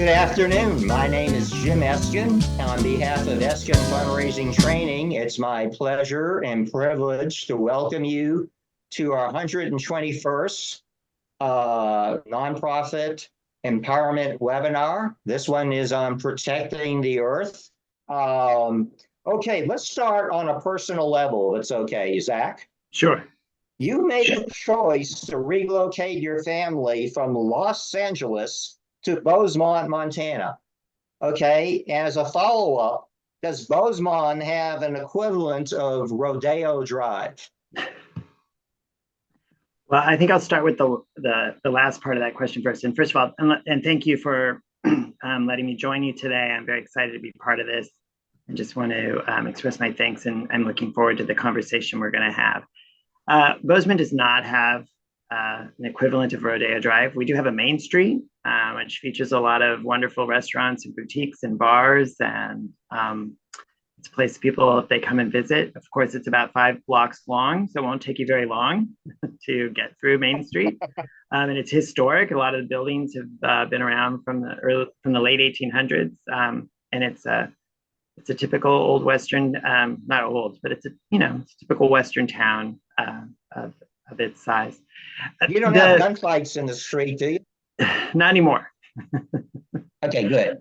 Good afternoon. My name is Jim Eskin. On behalf of Eskin Fundraising Training, it's my pleasure and privilege to welcome you to our 121st nonprofit empowerment webinar. This one is on protecting the earth. Okay, let's start on a personal level. It's okay, Zach. Sure. You made a choice to relocate your family from Los Angeles to Bozeman, Montana. Okay, and as a follow-up, does Bozeman have an equivalent of Rodeo Drive? Well, I think I'll start with the last part of that question first. And first of all, and thank you for letting me join you today. I'm very excited to be part of this and just want to express my thanks, and I'm looking forward to the conversation we're going to have. Bozeman does not have an equivalent of Rodeo Drive. We do have a main street, which features a lot of wonderful restaurants and boutiques and bars, and it's a place people, if they come and visit. Of course, it's about 5 blocks long, so it won't take you very long to get through Main Street. And it's historic. A lot of the buildings have been around from the late 1800s, and it's a typical old Western, not old, but it's a typical Western town of its size. You don't have gunfights in the street, do you? Not anymore. Okay, good.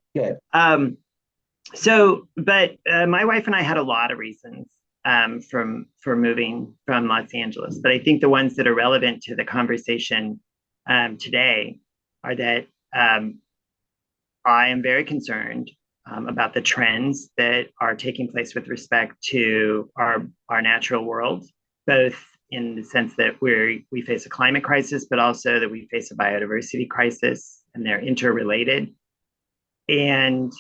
But my wife and I had a lot of reasons for moving from Los Angeles. But I think the ones that are relevant to the conversation today are that I am very concerned about the trends that are taking place with respect to our natural world, both in the sense that we face a climate crisis, but also that we face a biodiversity crisis, and they're interrelated. And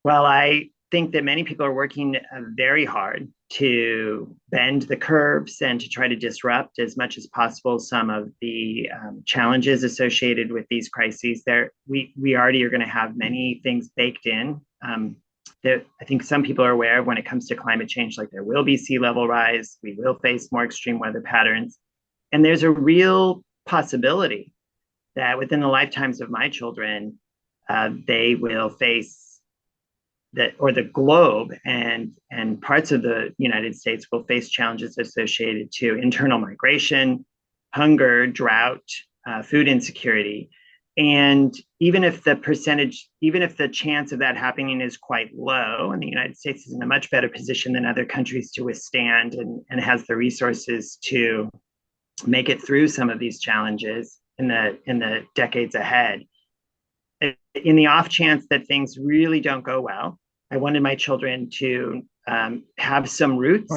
while I think that many people are working very hard to bend the curves and to try to disrupt as much as possible some of the challenges associated with these crises, we already are going to have many things baked in that I think some people are aware of when it comes to climate change. Like, there will be sea level rise, we will face more extreme weather patterns, and there's a real possibility that within the lifetimes of my children, they will face that, or the globe and parts of the United States will face challenges associated to internal migration, hunger, drought, food insecurity. And even if the chance of that happening is quite low, and the United States is in a much better position than other countries to withstand and has the resources to make it through some of these challenges in the decades ahead, in the off chance that things really don't go well, I wanted my children to have some roots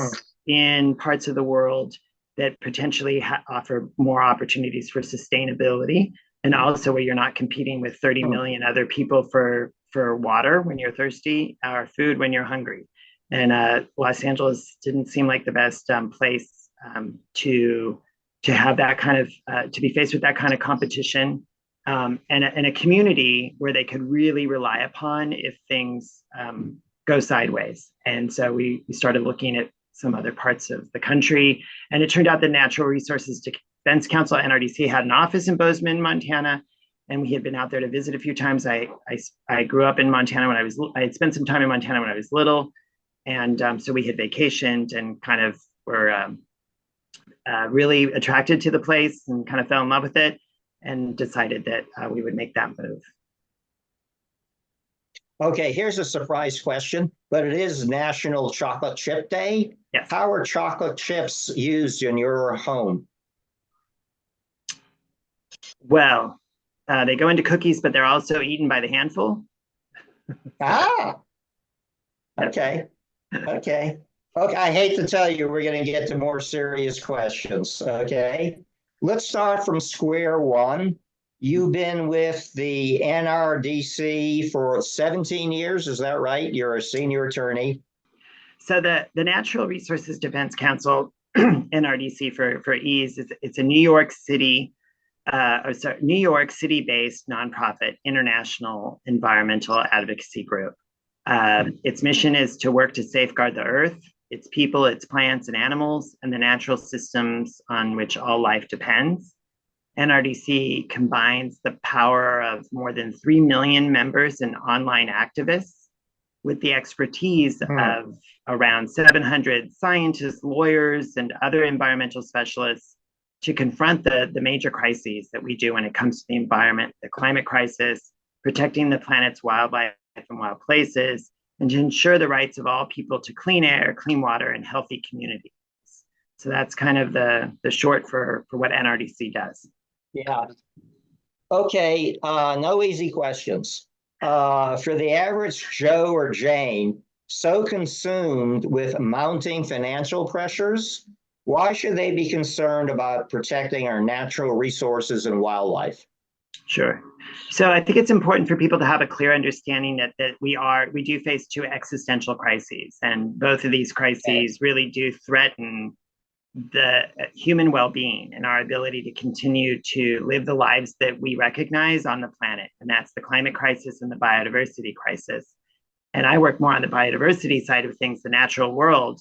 in parts of the world that potentially offer more opportunities for sustainability, and also where you're not competing with 30 million other people for water when you're thirsty, or food when you're hungry. And Los Angeles didn't seem like the best place to have that kind of to be faced with that kind of competition, and a community where they could really rely upon if things go sideways. And so we started looking at some other parts of the country, and it turned out that Natural Resources Defense Council, NRDC, had an office in Bozeman, Montana, and we had been out there to visit a few times. I grew up in Montana I had spent some time in Montana when I was little, and so we had vacationed and kind of were really attracted to the place and kind of fell in love with it, and decided that we would make that move. Okay, here's a surprise question, but it is National Chocolate Chip Day. Yes. How are chocolate chips used in your home? Well, they go into cookies, but they're also eaten by the handful. Okay. I hate to tell you, we're going to get to more serious questions. Okay, let's start from square one. You've been with the NRDC for 17 years, is that right? You're a senior attorney. So the Natural Resources Defense Council, NRDC for ease, it's a New York City based nonprofit international environmental advocacy group. Its mission is to work to safeguard the earth, its people, its plants and animals, and the natural systems on which all life depends. NRDC combines the power of more than 3 million members and online activists with the expertise of around 700 scientists, lawyers, and other environmental specialists to confront the major crises that we do when it comes to the environment, the climate crisis, protecting the planet's wildlife and wild places, and to ensure the rights of all people to clean air, clean water, and healthy communities. So that's kind of the short for what NRDC does. Yeah. Okay, no easy questions. For the average Joe or Jane, so consumed with mounting financial pressures, why should they be concerned about protecting our natural resources and wildlife? Sure. So I think it's important for people to have a clear understanding that we do face two existential crises, and both of these crises really do threaten the human well-being and our ability to continue to live the lives that we recognize on the planet. And that's the climate crisis and the biodiversity crisis. And I work more on the biodiversity side of things, the natural world.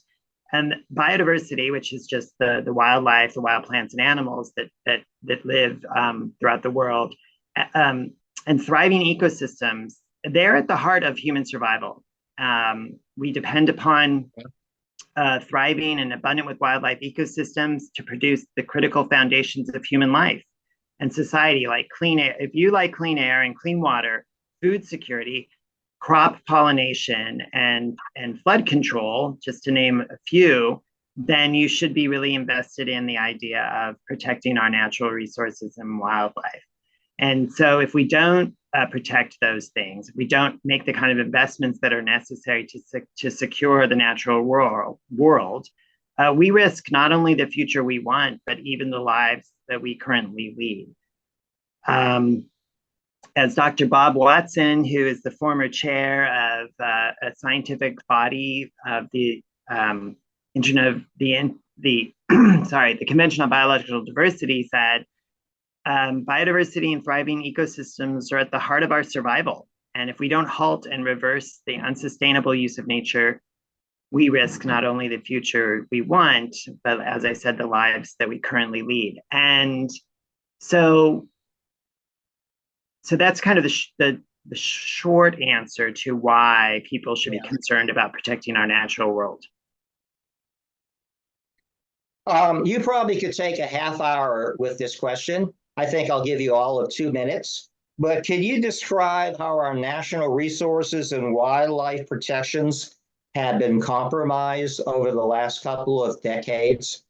And biodiversity, which is just the wildlife, the wild plants and animals that live throughout the world, and thriving ecosystems, they're at the heart of human survival. We depend upon thriving and abundant with wildlife ecosystems to produce the critical foundations of human life and society, like clean air. If you like clean air and clean water, food security, crop pollination, and flood control, just to name a few, then you should be really invested in the idea of protecting our natural resources and wildlife. And so if we don't protect those things, if we don't make the kind of investments that are necessary to secure the natural world, we risk not only the future we want, but even the lives that we currently lead. As Dr. Bob Watson, who is the former chair of a scientific body of the the Convention on Biological Diversity, said, biodiversity and thriving ecosystems are at the heart of our survival. And if we don't halt and reverse the unsustainable use of nature, we risk not only the future we want, but as I said, the lives that we currently lead. And so that's kind of the short answer to why people should be concerned about protecting our natural world. You probably could take a half hour with this question. I think I'll give you all of 2 minutes. But can you describe how our national resources and wildlife protections have been compromised over the last couple of decades?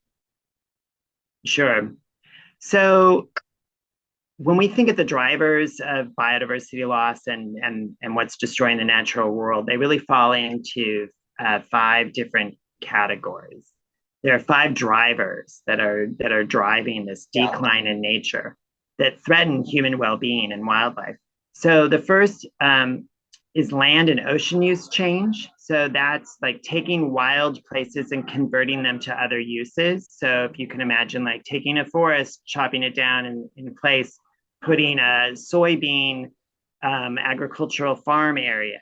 Sure. So when we think of the drivers of biodiversity loss and what's destroying the natural world, they really fall into 5 different categories. There are 5 drivers that are driving this decline in nature that threaten human well-being and wildlife. So the first is land and ocean use change. So that's like taking wild places and converting them to other uses. So if you can imagine like taking a forest, chopping it down in place, putting a soybean agricultural farm area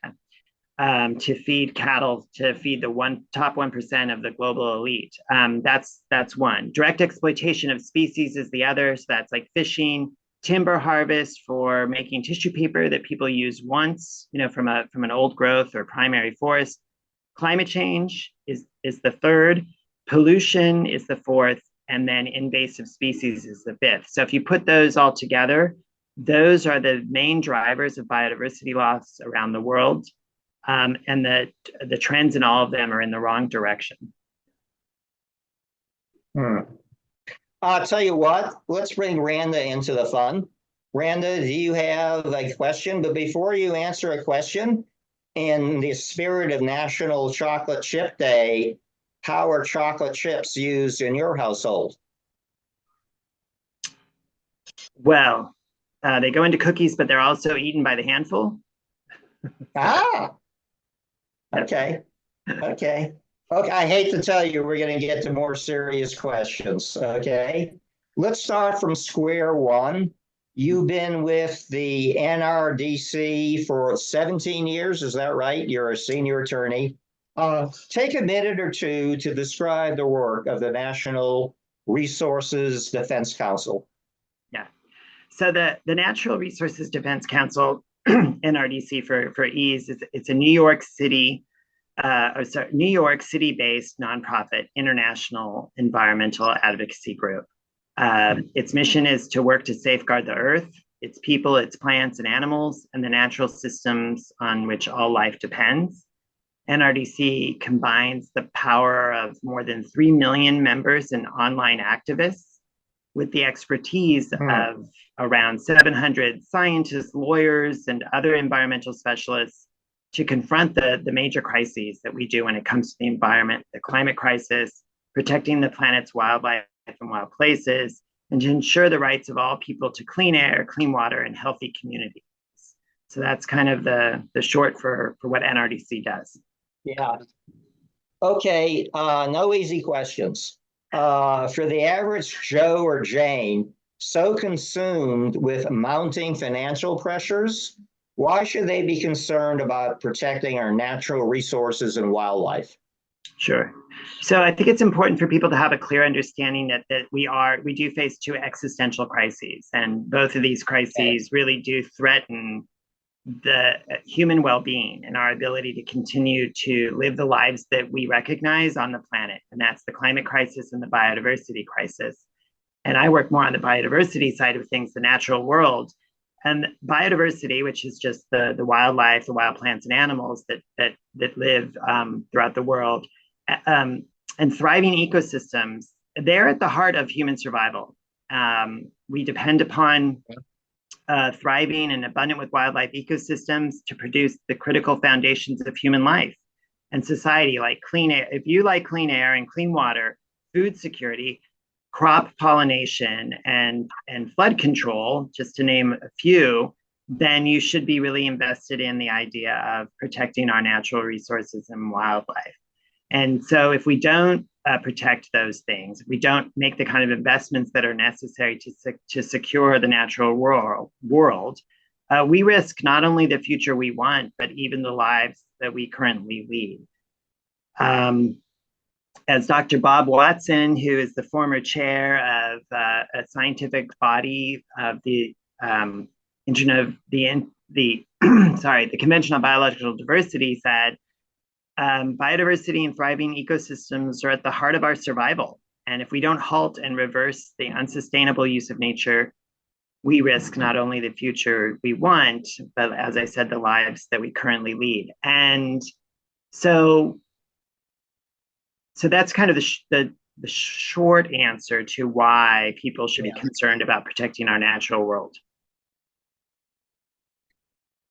to feed cattle, to feed the top 1% of the global elite. That's one. Direct exploitation of species is the other. So that's like fishing, timber harvest for making tissue paper that people use once, from an old growth or primary forest. Climate change is the third. Pollution is the fourth. And then invasive species is the fifth. So if you put those all together, those are the main drivers of biodiversity loss around the world. And the trends in all of them are in the wrong direction. I'll tell you what, let's bring Randa into the fun. Randa, do you have a question? But before you answer a question, in the spirit of National Chocolate Chip Day, how are chocolate chips used in your household? Well, they go into cookies, but they're also eaten by the handful. Okay. I hate to tell you, we're going to get to more serious questions. Okay. Let's start from square one. You've been with the NRDC for 17 years. Is that right? You're a senior attorney. Take a minute or two to describe the work of the National Resources Defense Council. Yeah. So the Natural Resources Defense Council, NRDC for ease, it's a New York City, New York City-based nonprofit international environmental advocacy group. Its mission is to work to safeguard the earth, its people, its plants and animals, and the natural systems on which all life depends. NRDC combines the power of more than 3 million members and online activists with the expertise of around 700 scientists, lawyers, and other environmental specialists to confront the major crises that we do when it comes to the environment, the climate crisis, protecting the planet's wildlife and wild places, and to ensure the rights of all people to clean air, clean water, and healthy communities. So that's kind of the short for what NRDC does. Yeah. Okay, no easy questions. For the average Joe or Jane, so consumed with mounting financial pressures, why should they be concerned about protecting our natural resources and wildlife? Sure. So I think it's important for people to have a clear understanding that we do face two existential crises, and both of these crises really do threaten the human well-being and our ability to continue to live the lives that we recognize on the planet. And that's the climate crisis and the biodiversity crisis. And I work more on the biodiversity side of things, the natural world. And biodiversity, which is just the wildlife, the wild plants and animals that live throughout the world, and thriving ecosystems, they're at the heart of human survival. We depend upon thriving and abundant with wildlife ecosystems to produce the critical foundations of human life and society, like clean air. If you like clean air and clean water, food security, crop pollination, and flood control, just to name a few, then you should be really invested in the idea of protecting our natural resources and wildlife. And so if we don't protect those things, we don't make the kind of investments that are necessary to secure the natural world, we risk not only the future we want, but even the lives that we currently lead. As Dr. Bob Watson, who is the former chair of a scientific body of the Convention on Biological Diversity, said, biodiversity and thriving ecosystems are at the heart of our survival. And if we don't halt and reverse the unsustainable use of nature, we risk not only the future we want, but as I said, the lives that we currently lead. And so that's kind of the short answer to why people should be concerned about protecting our natural world.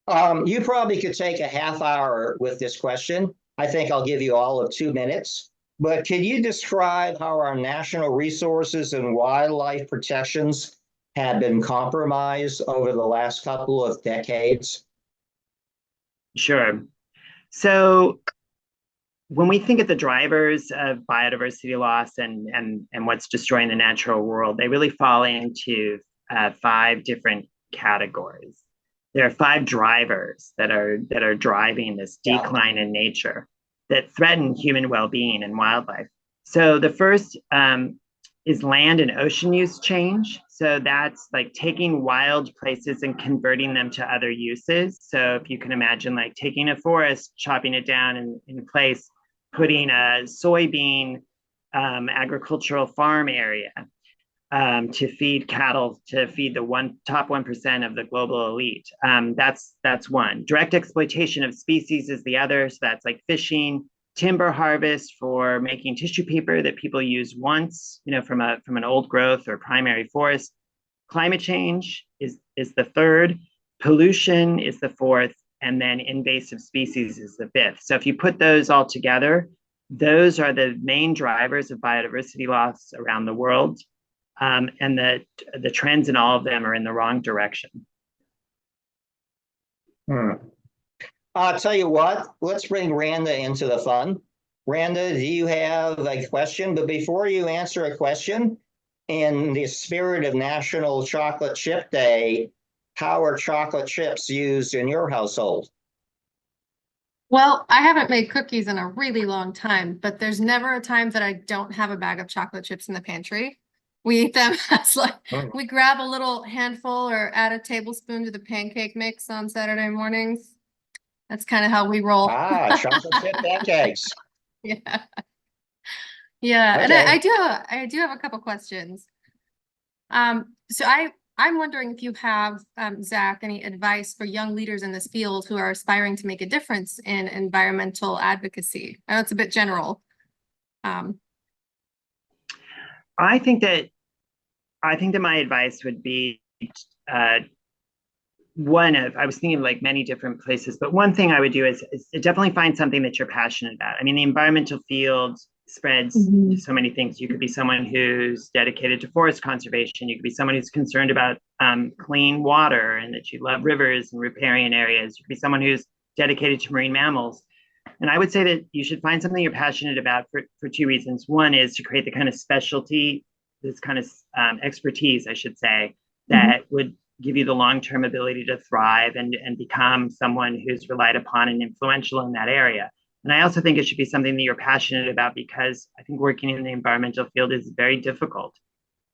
You probably could take a half hour with this question. I think I'll give you all of 2 minutes. But can you describe how our national resources and wildlife protections have been compromised over the last couple of decades? Sure. So when we think of the drivers of biodiversity loss and what's destroying the natural world, they really fall into 5 different categories. There are 5 drivers that are driving this decline in nature that threaten human well-being and wildlife. So the first is land and ocean use change. So that's like taking wild places and converting them to other uses. So if you can imagine like taking a forest, chopping it down in place, putting a soybean agricultural farm area to feed cattle, to feed the top 1% of the global elite. That's one. Direct exploitation of species is the other. So that's like fishing, timber harvest for making tissue paper that people use once, from an old growth or primary forest. Climate change is the third. Pollution is the fourth. And then invasive species is the fifth. So if you put those all together, those are the main drivers of biodiversity loss around the world. And the trends in all of them are in the wrong direction. I'll tell you what, let's bring Randa into the fun. Randa, do you have a question? But before you answer a question, in the spirit of National Chocolate Chip Day, how are chocolate chips used in your household? Well, I haven't made cookies in a really long time, but there's never a time that I don't have a bag of chocolate chips in the pantry. We eat them as like, Mm. we grab a little handful or add a tablespoon to the pancake mix on Saturday mornings. That's kind of how we roll. Ah, chocolate chip pancakes. Yeah. Yeah. And Okay. I do have a couple questions. So I'm wondering if you have, Zach, any advice for young leaders in this field who are aspiring to make a difference in environmental advocacy. I know it's a bit general. I think that my advice would be I was thinking of like many different places, but one thing I would do is to definitely find something that you're passionate about. I mean, the environmental field spreads to so many things. You could be someone who's dedicated to forest conservation. You could be someone who's concerned about clean water and that you love rivers and riparian areas. You could be someone who's dedicated to marine mammals. And I would say that you should find something you're passionate about for two reasons. One is to create the kind of specialty, this kind of expertise, I should say, that would give you the long-term ability to thrive and become someone who's relied upon and influential in that area. And I also think it should be something that you're passionate about, because I think working in the environmental field is very difficult.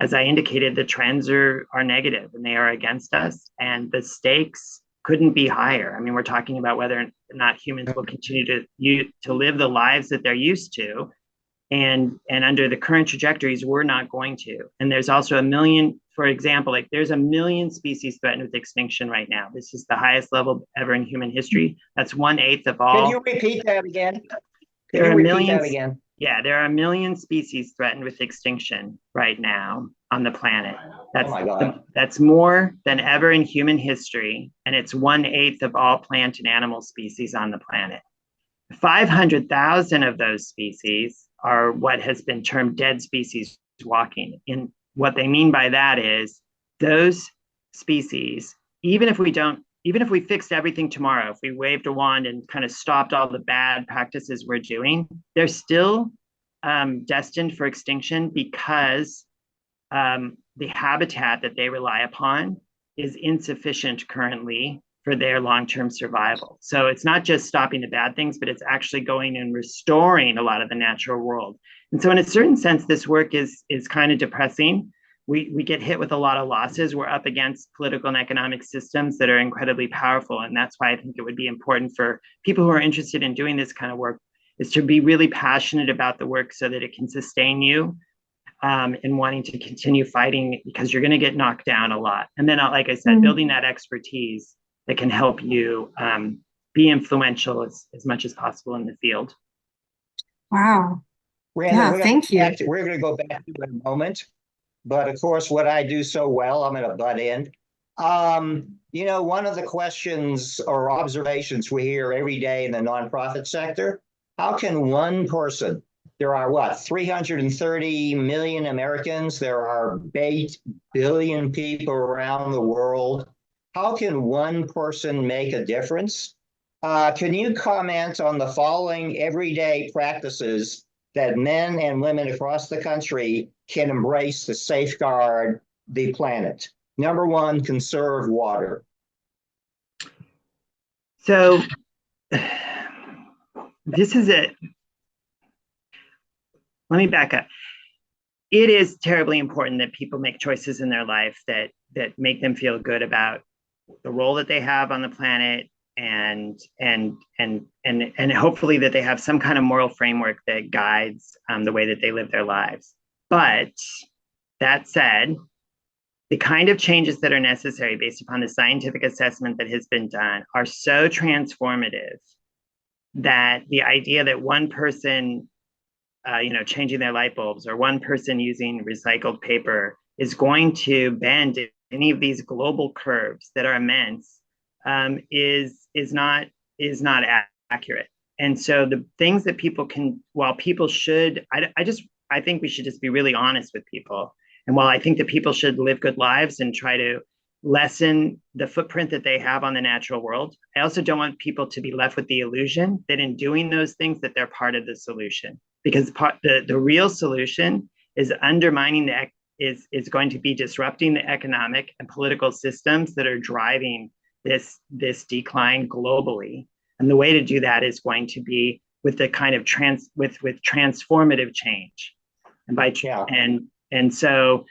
As I indicated, the trends are negative and they are against us, and the stakes couldn't be higher. I mean, we're talking about whether or not humans will continue to live the lives that they're used to. And under the current trajectories, we're not going to. And there's also a million, for example, like there's 1 million species threatened with extinction right now. This is the highest level ever in human history. That's 1/8 of all. Can you repeat that again? There are millions. Again? Yeah, there are 1 million species threatened with extinction right now on the planet. Oh my God. That's more than ever in human history, and it's 1/8 of all plant and animal species on the planet. 500,000 of those species are what has been termed dead species walking. And what they mean by that is those species, even if we fixed everything tomorrow, if we waved a wand and kind of stopped all the bad practices we're doing, they're still destined for extinction, because the habitat that they rely upon is insufficient currently for their long-term survival. So it's not just stopping the bad things, but it's actually going and restoring a lot of the natural world. And so in a certain sense, this work is kind of depressing. We get hit with a lot of losses. We're up against political and economic systems that are incredibly powerful. And that's why I think it would be important for people who are interested in doing this kind of work is to be really passionate about the work so that it can sustain you in wanting to continue fighting, because you're going to get knocked down a lot. And then, like I said, building that expertise that can help you be influential as much as possible in the field. Wow. Brandon, thank you. We're going to go back to it in a moment. But of course, what I do so well, I'm going to butt in. One of the questions or observations we hear every day in the nonprofit sector, how can one person, there are 330 million Americans, there are 8 billion people around the world. How can one person make a difference? Can you comment on the following everyday practices that men and women across the country can embrace to safeguard the planet? Number 1, conserve water. So this is it. Let me back up. It is terribly important that people make choices in their life that make them feel good about the role that they have on the planet, and hopefully that they have some kind of moral framework that guides the way that they live their lives. But that said, the kind of changes that are necessary based upon the scientific assessment that has been done are so transformative that the idea that one person changing their light bulbs or one person using recycled paper is going to bend any of these global curves that are immense is not accurate. And so the things that people can, while people should, I think we should just be really honest with people. And while I think that people should live good lives and try to lessen the footprint that they have on the natural world, I also don't want people to be left with the illusion that in doing those things that they're part of the solution. Because the real solution is undermining is going to be disrupting the economic and political systems that are driving this decline globally. And the way to do that is going to be with the kind of transformative change. And so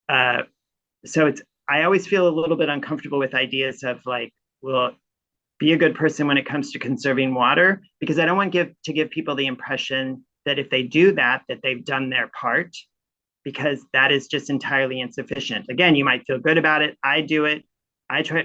so I always feel a little bit uncomfortable with ideas of like, well, be a good person when it comes to conserving water, because I don't want to give people the impression that if they do that, that they've done their part, because that is just entirely insufficient. Again, you might feel good about it. I do it.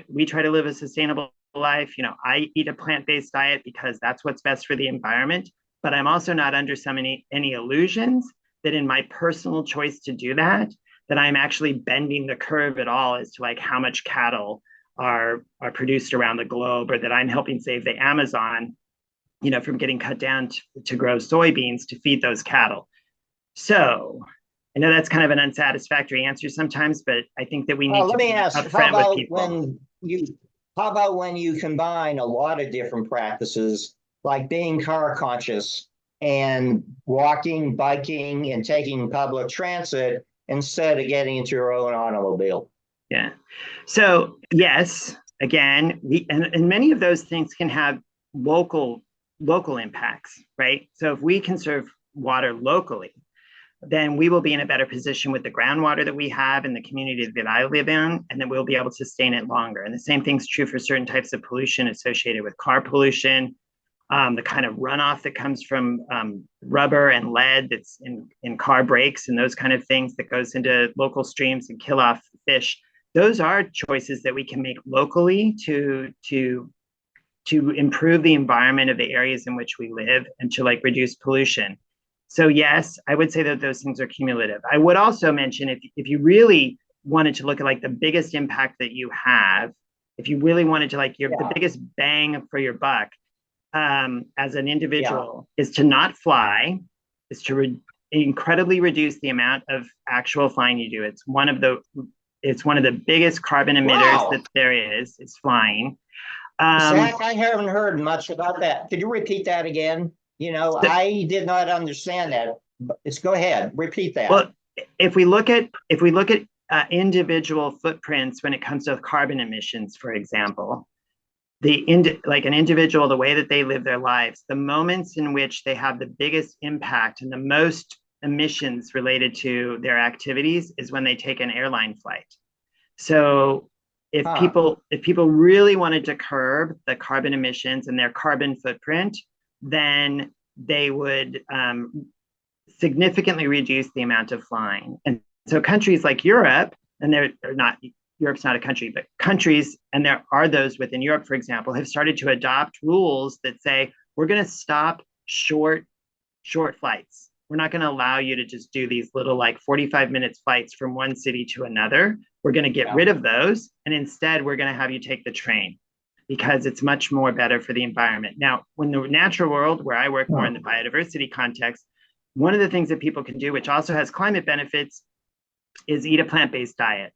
We try to live a sustainable life. You know, I eat a plant-based diet because that's what's best for the environment, but I'm also not under any illusions that in my personal choice to do that I'm actually bending the curve at all as to like how much cattle are produced around the globe, or that I'm helping save the Amazon, you know, from getting cut down to grow soybeans to feed those cattle. So I know that's kind of an unsatisfactory answer sometimes, but I think that we need to be upfront with people. How about when you combine a lot of different practices, like being car conscious and walking, biking, and taking public transit instead of getting into your own automobile? Yeah. So yes, again, and many of those things can have local impacts, right? So if we conserve water locally, then we will be in a better position with the groundwater that we have in the community that I live in, and then we'll be able to sustain it longer. And the same thing's true for certain types of pollution associated with car pollution, the kind of runoff that comes from rubber and lead that's in car brakes and those kind of things that goes into local streams and kill off fish. Those are choices that we can make locally to improve the environment of the areas in which we live and to like reduce pollution. So yes, I would say that those things are cumulative. I would also mention if you really wanted to look at like the biggest impact that you have, if you really wanted to like the biggest bang for your buck, as an individual, is to not fly, is to incredibly reduce the amount of actual flying you do. It's one of the biggest carbon emitters that there is flying. Zach, I haven't heard much about that. Could you repeat that again? You know, I did not understand that. Go ahead, repeat that. Well, if we look at individual footprints when it comes to carbon emissions, for example, like an individual, the way that they live their lives, the moments in which they have the biggest impact and the most emissions related to their activities is when they take an airline flight. So if people really wanted to curb the carbon emissions and their carbon footprint, then they would significantly reduce the amount of flying. And so countries like Europe, and Europe's not a country, but countries, and there are those within Europe, for example, have started to adopt rules that say, we're going to stop short flights. We're not going to allow you to just do these little like 45 minutes flights from one city to another. We're going to get rid of those. And instead, we're going to have you take the train because it's much more better for the environment. Now, when the natural world, where I work more in the biodiversity context, one of the things that people can do, which also has climate benefits, is eat a plant-based diet.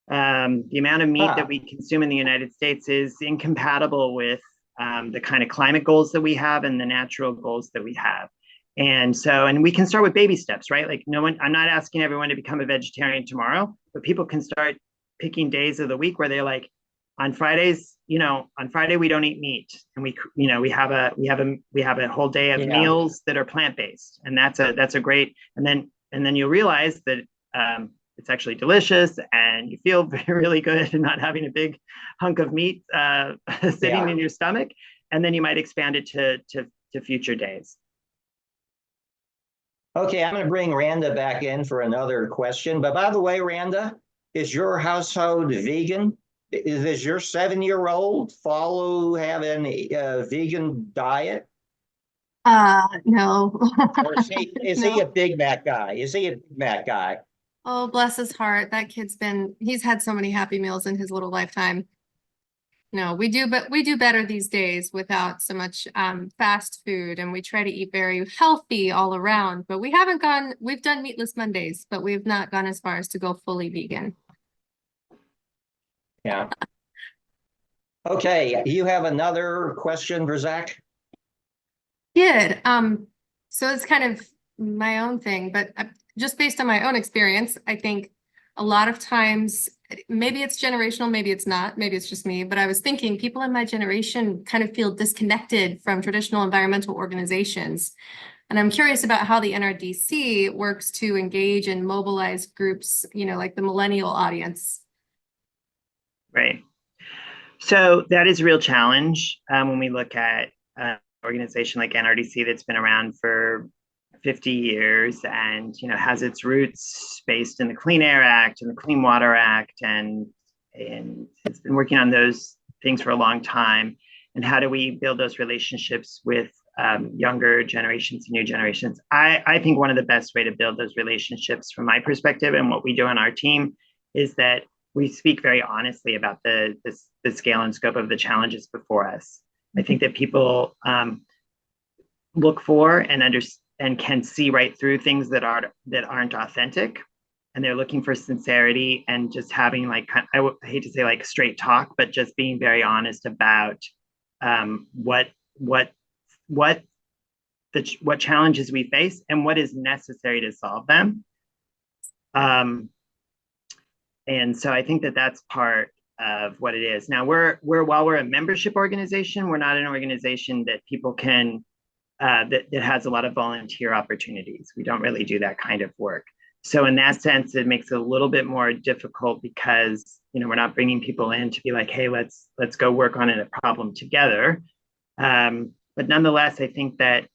The amount of meat that we consume in the United States is incompatible with the kind of climate goals that we have and the natural goals that we have. And we can start with baby steps, right? Like I'm not asking everyone to become a vegetarian tomorrow, but people can start picking days of the week where they're like, on Fridays, on Friday we don't eat meat, and we have a whole day of meals that are plant-based, and that's a great, and then you'll realize that it's actually delicious, and you feel really good and not having a big hunk of meat sitting in your stomach, and then you might expand it to future days. Okay, I'm going to bring Randa back in for another question. But by the way, Randa, is your household vegan? Does your 7-year-old having a vegan diet? No. Or is he a Big Mac guy? Is he a Big Mac guy? Oh, bless his heart. That he's had so many Happy Meals in his little lifetime. No, we do, but we do better these days without so much fast food, and we try to eat very healthy all around, but we've done Meatless Mondays, but we've not gone as far as to go fully vegan. Yeah. Okay, you have another question for Zach? Good. So it's kind of my own thing, but just based on my own experience, I think a lot of times, maybe it's generational, maybe it's not, maybe it's just me, but I was thinking people in my generation kind of feel disconnected from traditional environmental organizations. And I'm curious about how the NRDC works to engage and mobilize groups, like the millennial audience. Right. So that is a real challenge when we look at an organization like NRDC that's been around for 50 years and has its roots based in the Clean Air Act and the Clean Water Act, and it's been working on those things for a long time. And how do we build those relationships with younger generations and new generations? I think one of the best way to build those relationships, from my perspective, and what we do on our team, is that we speak very honestly about the scale and scope of the challenges before us. I think that people look for and understand and can see right through things that aren't authentic, and they're looking for sincerity and just having I hate to say like straight talk, but just being very honest about what challenges we face and what is necessary to solve them. And so I think that that's part of what it is. Now while we're a membership organization, we're not an organization that people can that has a lot of volunteer opportunities. We don't really do that kind of work. So in that sense, it makes it a little bit more difficult because we're not bringing people in to be like, hey, let's go work on a problem together. But nonetheless, I think that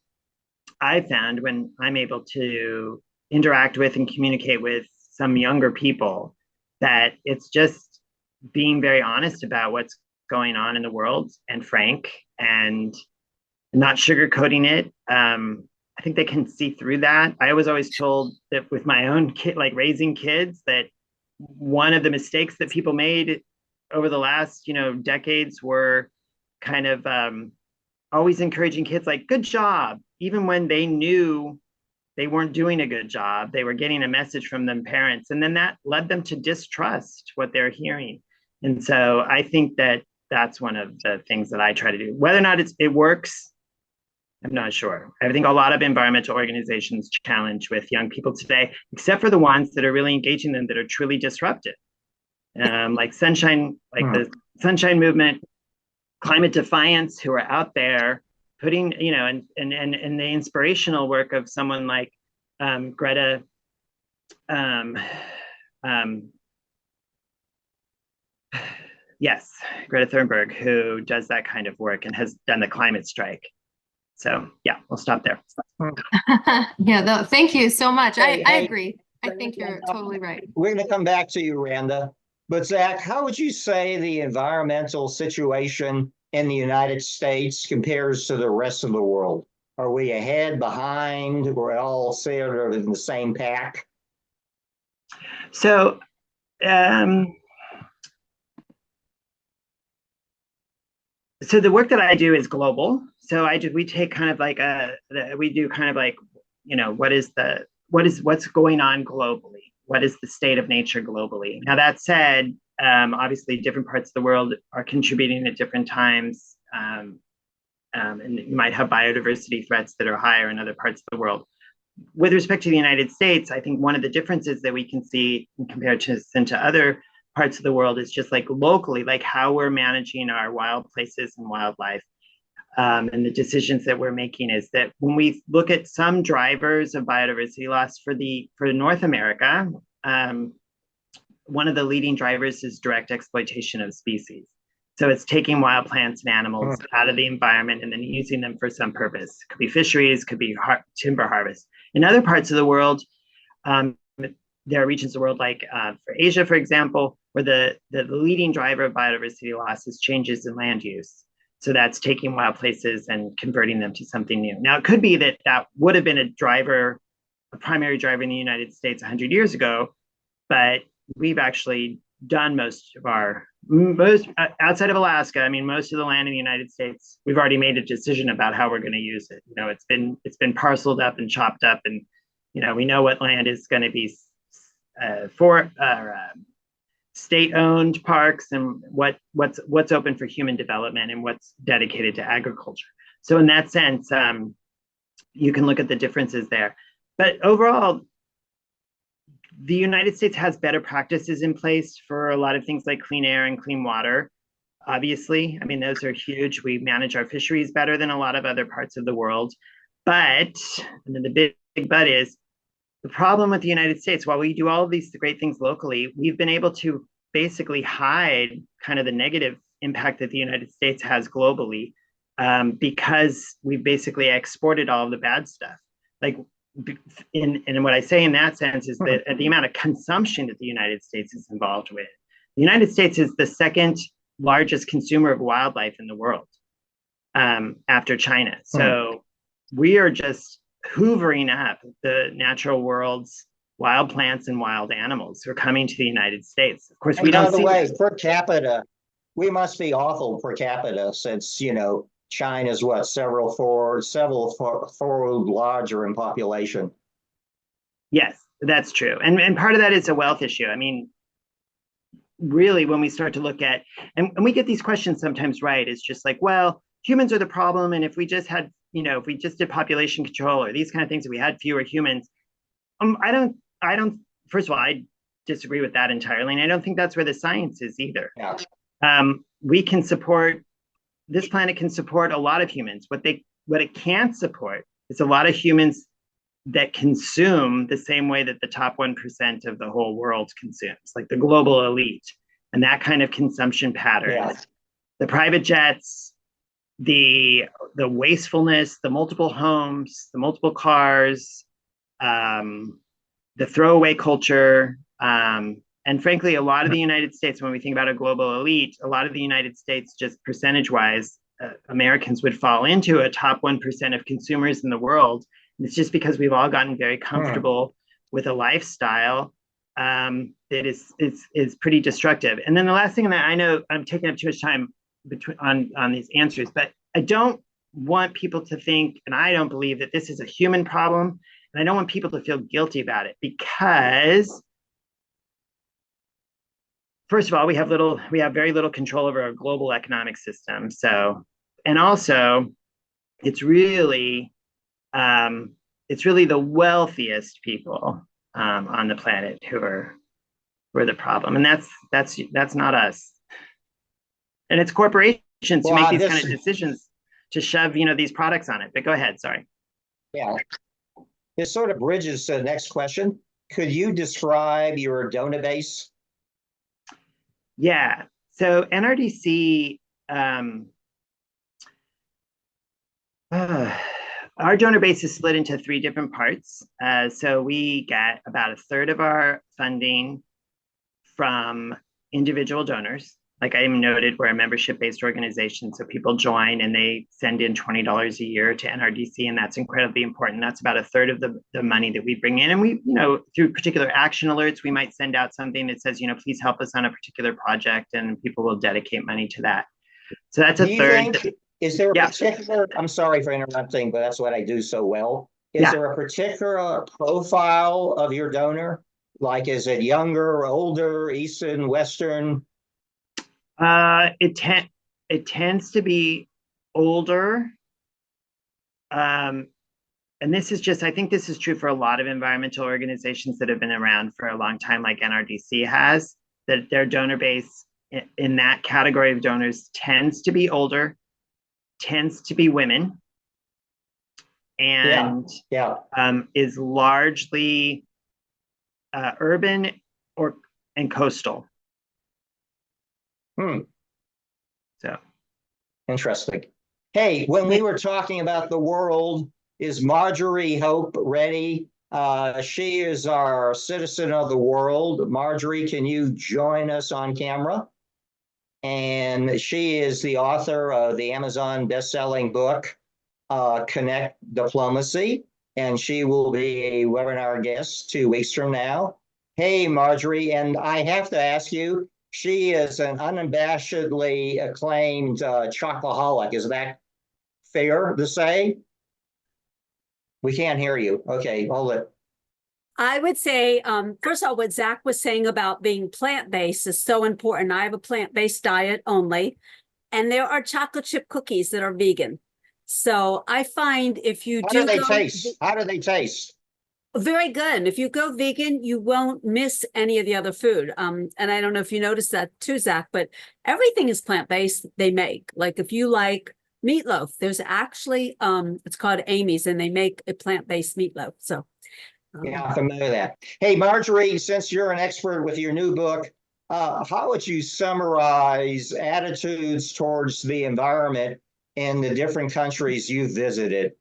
I found when I'm able to interact with and communicate with some younger people, that it's just being very honest about what's going on in the world and frank and not sugarcoating it. I think they can see through that. I was always told that with my own kid, like raising kids, that one of the mistakes that people made over the last, decades were kind of always encouraging kids like, good job, even when they knew they weren't doing a good job. They were getting a message from them parents. And then that led them to distrust what they're hearing. And so I think that that's one of the things that I try to do. Whether or not it works, I'm not sure. I think a lot of environmental organizations challenge with young people today, except for the ones that are really engaging them, that are truly disruptive. Like the Sunshine Movement, Climate Defiance, who are out there putting, and the inspirational work of someone like Greta, Greta Thunberg, who does that kind of work and has done the climate strike. So yeah, we'll stop there. Yeah, no, thank you so much. I agree. I think you're totally right. We're going to come back to you, Randa. But Zak, how would you say the environmental situation in the United States compares to the rest of the world? Are we ahead, behind? We're all sort of in the same pack? So so the work that I do is global. So we take kind of like what's going on globally? What is the state of nature globally? Now that said, obviously different parts of the world are contributing at different times. And you might have biodiversity threats that are higher in other parts of the world. With respect to the United States, I think one of the differences that we can see in comparison to other parts of the world is just like locally, like how we're managing our wild places and wildlife. And the decisions that we're making is that when we look at some drivers of biodiversity loss for North America, one of the leading drivers is direct exploitation of species. So it's taking wild plants and animals out of the environment and then using them for some purpose. It could be fisheries, could be timber harvest. In other parts of the world, there are regions of the world like for Asia, for example, where the leading driver of biodiversity loss is changes in land use. So that's taking wild places and converting them to something new. Now, it could be that would have been a primary driver in the United States 100 years ago, but we've actually done most outside of Alaska. I mean, most of the land in the United States, we've already made a decision about how we're going to use it. It's been parceled up and chopped up, and we know what land is going to be for state-owned parks and what's open for human development and what's dedicated to agriculture. So in that sense, you can look at the differences there. But overall, the United States has better practices in place for a lot of things like clean air and clean water. Obviously, I mean, those are huge. We manage our fisheries better than a lot of other parts of the world. But, and then the big but is, the problem with the United States, while we do all of these great things locally, we've been able to basically hide kind of the negative impact that the United States has globally, because we've basically exported all of the bad stuff. Like, and what I say in that sense is that the amount of consumption that the United States is involved with, the United States is the second largest consumer of wildlife in the world, after China. So we are just hoovering up the natural world's wild plants and wild animals who are coming to the United States. Of course, we don't see. By the way, per capita, we must be awful per capita since, China's what, several fold larger in population. Yes, that's true. And part of that is a wealth issue. I mean, really, when we start to look at, and we get these questions sometimes, right? It's just like, well, humans are the problem. And if we just had, if we just did population control or these kind of things, if we had fewer humans, I don't, first of all, I disagree with that entirely. And I don't think that's where the science is either. Yeah. We can support, this planet can support a lot of humans. What it can't support is a lot of humans that consume the same way that the top 1% of the whole world consumes, like the global elite, and that kind of consumption pattern. Yeah. The private jets, the wastefulness, the multiple homes, the multiple cars, the throwaway culture, and frankly, a lot of the United States, when we think about a global elite, a lot of the United States, just percentage-wise, Americans would fall into a top 1% of consumers in the world. And it's just because we've all gotten very comfortable with a lifestyle that is pretty destructive. And then the last thing that I know, I'm taking up too much time on these answers, but I don't want people to think, and I don't believe that this is a human problem, and I don't want people to feel guilty about it, because first of all, we have very little control over our global economic system. So, and also, it's really the wealthiest people on the planet who are the problem, and that's not us. And it's corporations who make these kind of decisions to shove these products on it. But go ahead, sorry. Yeah, this sort of bridges to the next question. Could you describe your donor base? Yeah, so NRDC, our donor base is split into 3 different parts. So we get about 1/3 of our funding from individual donors. Like I noted, we're a membership-based organization, so people join and they send in $20 a year to NRDC, and that's incredibly important. That's about 1/3 of the money that we bring in. And we, through particular action alerts, we might send out something that says, please help us on a particular project, and people will dedicate money to that. So that's 1/3. Is there a particular, I'm sorry for interrupting, but that's what I do so well. Is there a particular profile of your donor? Like, is it younger, older, Eastern, Western? It tends to be older. And this is just, I think this is true for a lot of environmental organizations that have been around for a long time, like NRDC has, that their donor base in that category of donors tends to be older, tends to be women, and is largely urban and coastal. So interesting. Hey, when we were talking about the world, is Marjorie Hope ready? She is our citizen of the world. Marjorie, can you join us on camera? And she is the author of the Amazon best-selling book, Connect Diplomacy, and she will be a webinar guest 2 weeks from now. Hey, Marjorie, and I have to ask you, she is an unabashedly acclaimed chocoholic. Is that fair to say? We can't hear you. Okay, hold it. I would say, first of all, what Zach was saying about being plant-based is so important. I have a plant-based diet only, and there are chocolate chip cookies that are vegan. So I find if you How do they taste? How do they taste? Very good. If you go vegan, you won't miss any of the other food. And I don't know if you noticed that too, Zach, but everything is plant-based they make. Like if you like meatloaf. There's actually, it's called Amy's, and they make a plant-based meatloaf. So, Yeah, I'm familiar with that. Hey, Marjorie, since you're an expert with your new book, how would you summarize attitudes towards the environment in the different countries you've visited?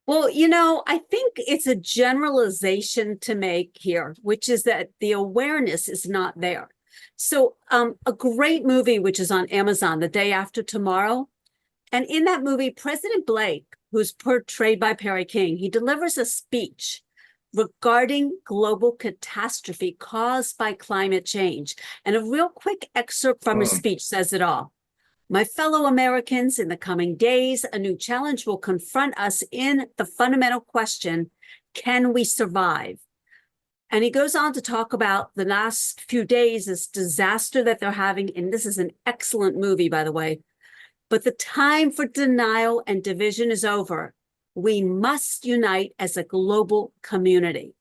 well, I think it's a generalization to make here, which is that the awareness is not there. So, a great movie, which is on Amazon, The Day After Tomorrow. And in that movie, President Blake, who's portrayed by Perry King, he delivers a speech regarding global catastrophe caused by climate change. And a real quick excerpt from his speech says it all. My fellow Americans, in the coming days, a new challenge will confront us in the fundamental question, can we survive? And he goes on to talk about the last few days, this disaster that they're having. And this is an excellent movie, by the way. But the time for denial and division is over. We must unite as a global community.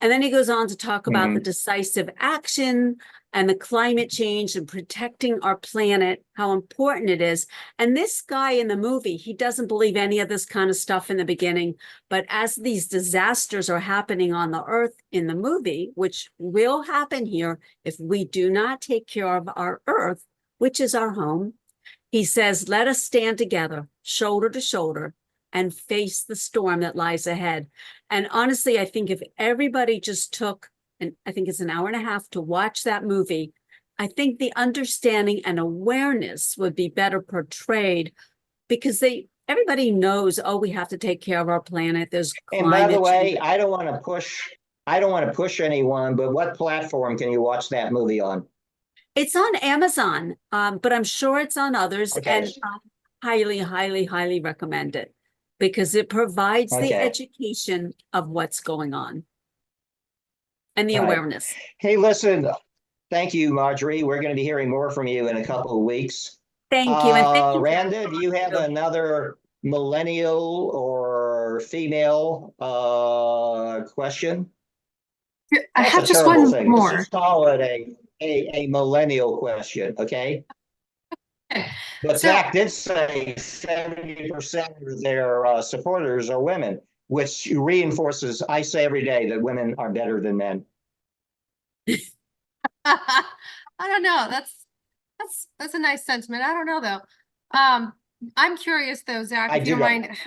And then he goes on to talk about the decisive action and the climate change and protecting our planet, how important it is. And this guy in the movie, he doesn't believe any of this kind of stuff in the beginning. But as these disasters are happening on the earth in the movie, which will happen here if we do not take care of our earth, which is our home, he says, let us stand together, shoulder to shoulder, and face the storm that lies ahead. And honestly, I think if everybody just took, and I think it's an hour and a half to watch that movie, I think the understanding and awareness would be better portrayed, because everybody knows, oh, we have to take care of our planet. There's And by the climate way, change. I don't want to push anyone, but what platform can you watch that movie on? It's on Amazon, but I'm sure it's on others, Okay. and highly, highly, highly recommend it, because it provides the Okay. education of what's going on and the Right. awareness. Hey, listen, thank you, Marjorie. We're going to be hearing more from you in a couple of weeks. Thank you. And thank you. Randa, do you have another millennial or female question? I That's have a just terrible one thing. Let's more. just call it a millennial question, okay? But So- Zach did say 70% of their supporters are women, which reinforces, I say every day, that women are better than men. I don't know. That's a nice sentiment. I don't know though. I'm curious though, Zach, I if you do don't know. mind,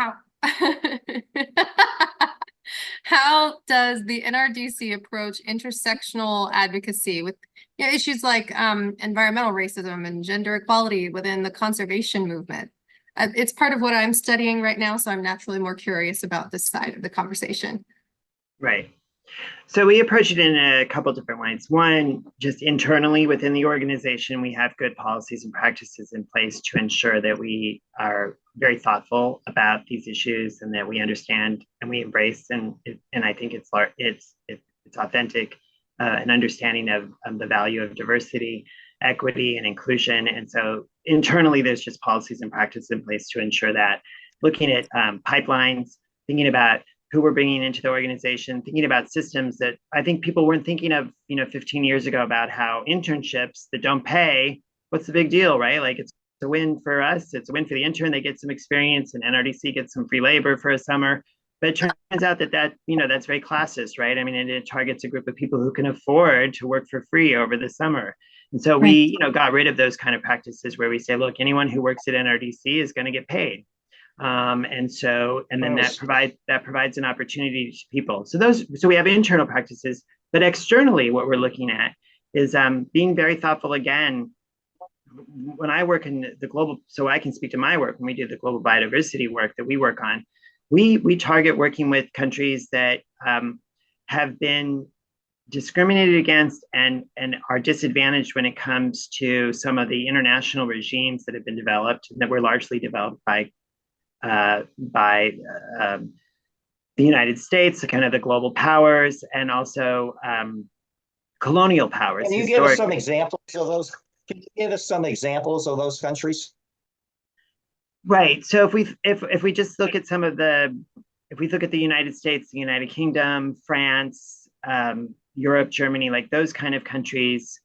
how does the NRDC approach intersectional advocacy with issues like environmental racism and gender equality within the conservation movement? It's part of what I'm studying right now, so I'm naturally more curious about this side of the conversation. Right. So we approach it in a couple different ways. One, just internally within the organization, we have good policies and practices in place to ensure that we are very thoughtful about these issues and that we understand and we embrace, and I think it's authentic, an understanding of the value of diversity, equity, and inclusion. And so internally, there's just policies and practices in place to ensure that. Looking at pipelines, thinking about who we're bringing into the organization, thinking about systems that I think people weren't thinking of, 15 years ago, about how internships that don't pay, what's the big deal, right? Like, it's a win for us. It's a win for the intern. They get some experience, and NRDC gets some free labor for a summer. But it turns out that that's very classist, right? I mean, it targets a group of people who can afford to work for free over the summer. And so we, got rid of those kind of practices where we say, look, anyone who works at NRDC is going to get paid. And then that provides an opportunity to people. So we have internal practices, but externally, what we're looking at is being very thoughtful. Again, when I work in the global, so I can speak to my work, when we do the global biodiversity work that we work on, we target working with countries that have been discriminated against and are disadvantaged when it comes to some of the international regimes that have been developed, that were largely developed by the United States, kind of the global powers, and also colonial powers. Can you give us some examples of those? Can you give us some examples of those countries? Right. So if we just look at if we look at the United States, the United Kingdom, France, Europe, Germany, like those kind of countries,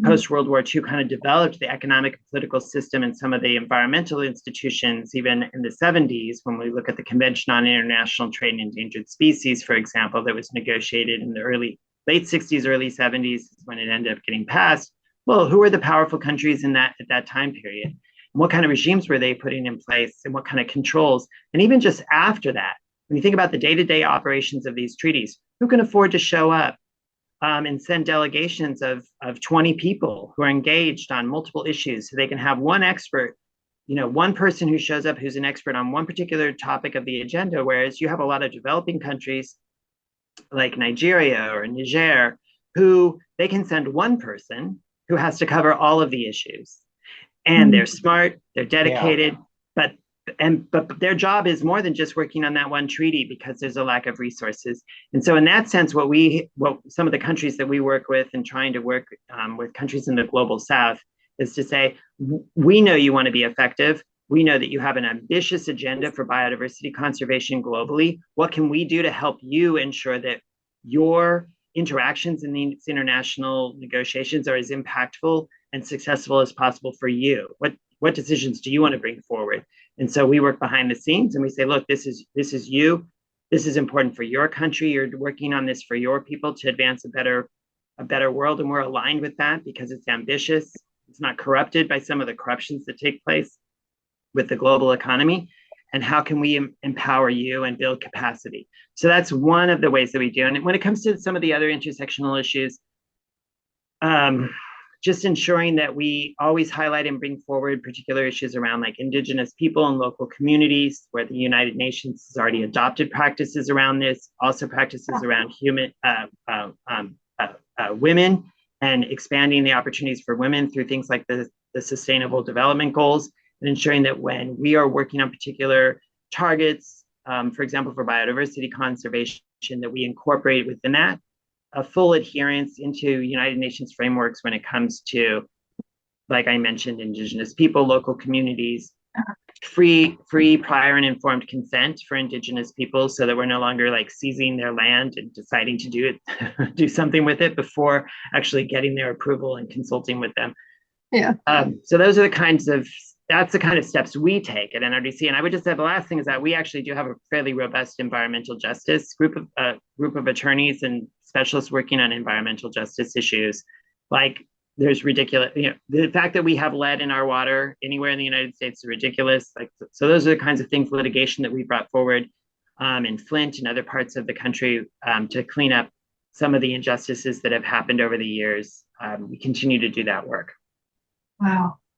post-World War II kind of developed the economic and political system and some of the environmental institutions, even in the 70s, when we look at the Convention on International Trade in Endangered Species, for example, that was negotiated in the late 60s, early 70s, when it ended up getting passed. Well, who were the powerful countries at that time period? And what kind of regimes were they putting in place, and what kind of controls? And even just after that, when you think about the day-to-day operations of these treaties, who can afford to show up and send delegations of 20 people who are engaged on multiple issues, so they can have one expert, one person who shows up who's an expert on one particular topic of the agenda, whereas you have a lot of developing countries like Nigeria or Niger, who they can send one person who has to cover all of the issues. And they're smart, they're dedicated, but their job is more than just working on that one treaty, because there's a lack of resources. And so in that sense, what some of the countries that we work with and trying to work with countries in the global South is to say, we know you want to be effective. We know that you have an ambitious agenda for biodiversity conservation globally. What can we do to help you ensure that your interactions in these international negotiations are as impactful and successful as possible for you? What decisions do you want to bring forward? And so we work behind the scenes and we say, look, this is you. This is important for your country. You're working on this for your people to advance a better world. And we're aligned with that because it's ambitious. It's not corrupted by some of the corruptions that take place with the global economy. And how can we empower you and build capacity? So that's one of the ways that we do. And when it comes to some of the other intersectional issues, just ensuring that we always highlight and bring forward particular issues around like Indigenous people and local communities, where the United Nations has already adopted practices around this, also practices around women, and expanding the opportunities for women through things like the Sustainable Development Goals, and ensuring that when we are working on particular targets, for example, for biodiversity conservation, that we incorporate within that a full adherence into United Nations frameworks when it comes to, like I mentioned, Indigenous people, local communities, free, prior and informed consent for Indigenous people, so that we're no longer like seizing their land and deciding to do something with it before actually getting their approval and consulting with them. Yeah. So those are that's the kind of steps we take at NRDC. And I would just say the last thing is that we actually do have a fairly robust environmental justice group of attorneys and specialists working on environmental justice issues. Like there's ridiculous, the fact that we have lead in our water anywhere in the United States is ridiculous. Like, so those are the kinds of things, litigation that we brought forward in Flint and other parts of the country to clean up some of the injustices that have happened over the years. We continue to do that work.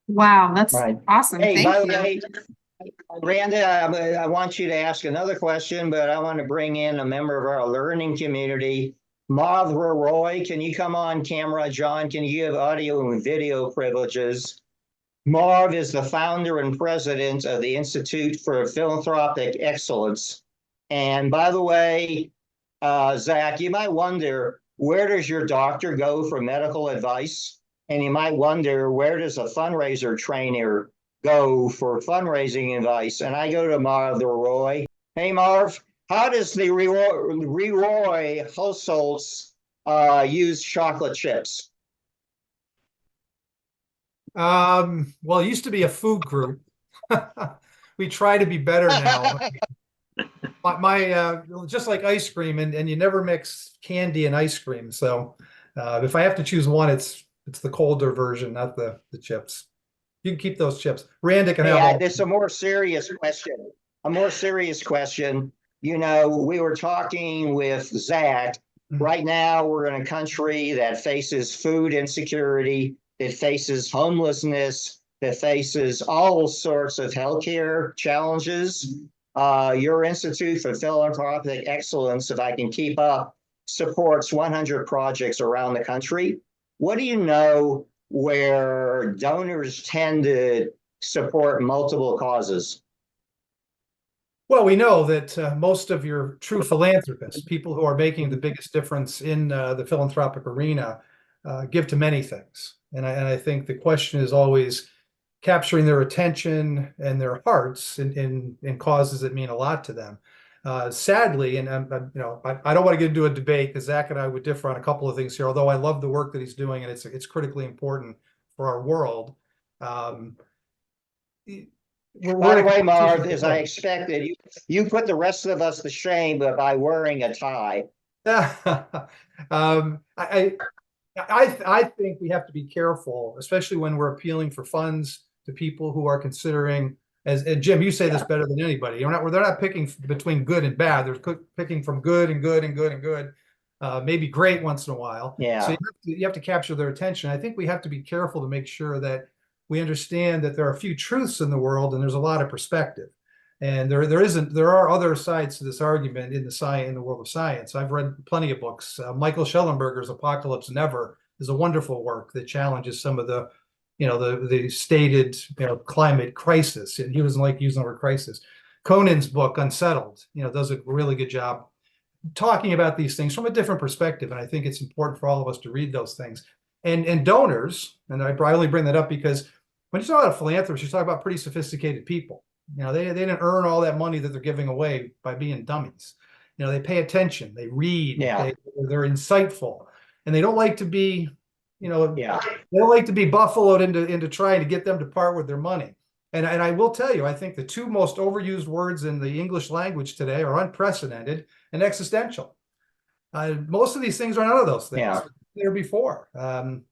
Wow, that's Right. awesome. Hey, by the Thank way, Randy, I want you to ask another question, but I want to bring in a member of our learning community, Martha Roy. Can you come on camera? John, can you give audio and video privileges? Marv is the founder and president of the Institute for Philanthropic Excellence. And by the way, Zach, you might wonder, where does your doctor go for medical advice? And you might wonder, where does a fundraiser trainer go for fundraising advice? And I go to Marv the Roy. Hey, Marv, how does the Roy households use chocolate chips? Well, it used to be a food group. We try to be better now. My just like ice cream, and you never mix candy and ice cream. So if I have to choose one, it's the colder version, not the chips. You can keep those chips. Randy can have all. It's a more serious question. We were talking with Zach. Right now, we're in a country that faces food insecurity, that faces homelessness, that faces all sorts of healthcare challenges. Your Institute for Philanthropic Excellence, if I can keep up, supports 100 projects around the country. What do you know where donors tend to support multiple causes? Well, we know that most of your true philanthropists, people who are making the biggest difference in the philanthropic arena, give to many things. And I think the question is always capturing their attention and their hearts in causes that mean a lot to them. Sadly, and I don't want to get into a debate because Zach and I would differ on a couple of things here, although I love the work that he's doing and it's critically important for our world. By the way, Marv, as I expected, you put the rest of us to shame by wearing a tie. I think we have to be careful, especially when we're appealing for funds to people who are considering, and Jim, you say this better than anybody. They're not picking between good and bad. They're picking from good and good and good and good, maybe great once in a while. Yeah. So you have to capture their attention. I think we have to be careful to make sure that we understand that there are a few truths in the world and there's a lot of perspective. And there are other sides to this argument in the world of science. I've read plenty of books. Michael Schellenberger's Apocalypse Never is a wonderful work that challenges some of the stated climate crisis. And he doesn't like using the word crisis. Conan's book Unsettled, does a really good job talking about these things from a different perspective. And I think it's important for all of us to read those things. And donors, and I only bring that up because when you talk about philanthropists, you talk about pretty sophisticated people. They didn't earn all that money that they're giving away by being dummies. They pay attention, they read, they're insightful, and they don't like to be, they don't like to be buffaloed into trying to get them to part with their money. And I will tell you, I think the two most overused words in the English language today are unprecedented and existential. Most of these things are none of those things. Yeah. There before.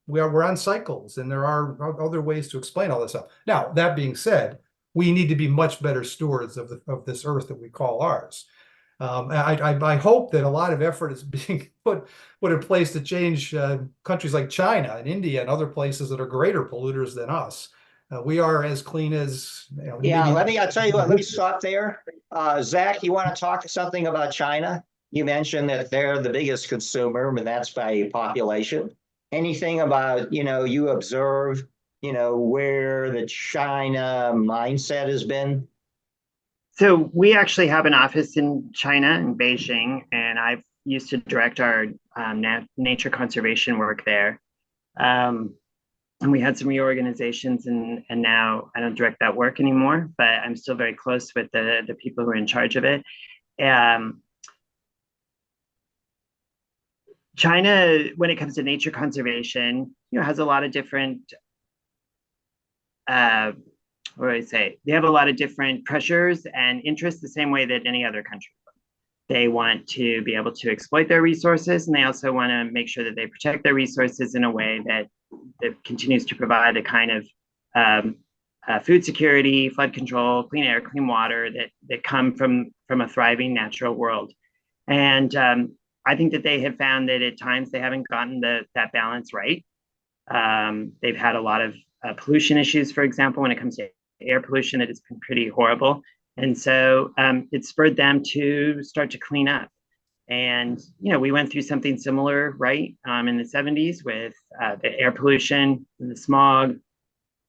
We're on cycles, and there are other ways to explain all this stuff. Now, that being said, we need to be much better stewards of this earth that we call ours. I hope that a lot of effort is being put in place to change countries like China and India and other places that are greater polluters than us. We are as clean as I'll tell you what, let me stop there. Zach, you want to talk something about China? You mentioned that they're the biggest consumer, and that's by population. Anything about, you observe, where the China mindset has been? So we actually have an office in China, in Beijing, and I've used to direct our nature conservation work there. And we had some reorganizations, and now I don't direct that work anymore, but I'm still very close with the people who are in charge of it. China, when it comes to nature conservation, has a lot of different, what do I say? They have a lot of different pressures and interests the same way that any other country would. They want to be able to exploit their resources, and they also want to make sure that they protect their resources in a way that continues to provide a kind of food security, flood control, clean air, clean water that come from a thriving natural world. And I think that they have found that at times they haven't gotten that balance right. They've had a lot of pollution issues, for example, when it comes to air pollution, it has been pretty horrible. And so it spurred them to start to clean up. And, we went through something similar, right, in the 70s with the air pollution and the smog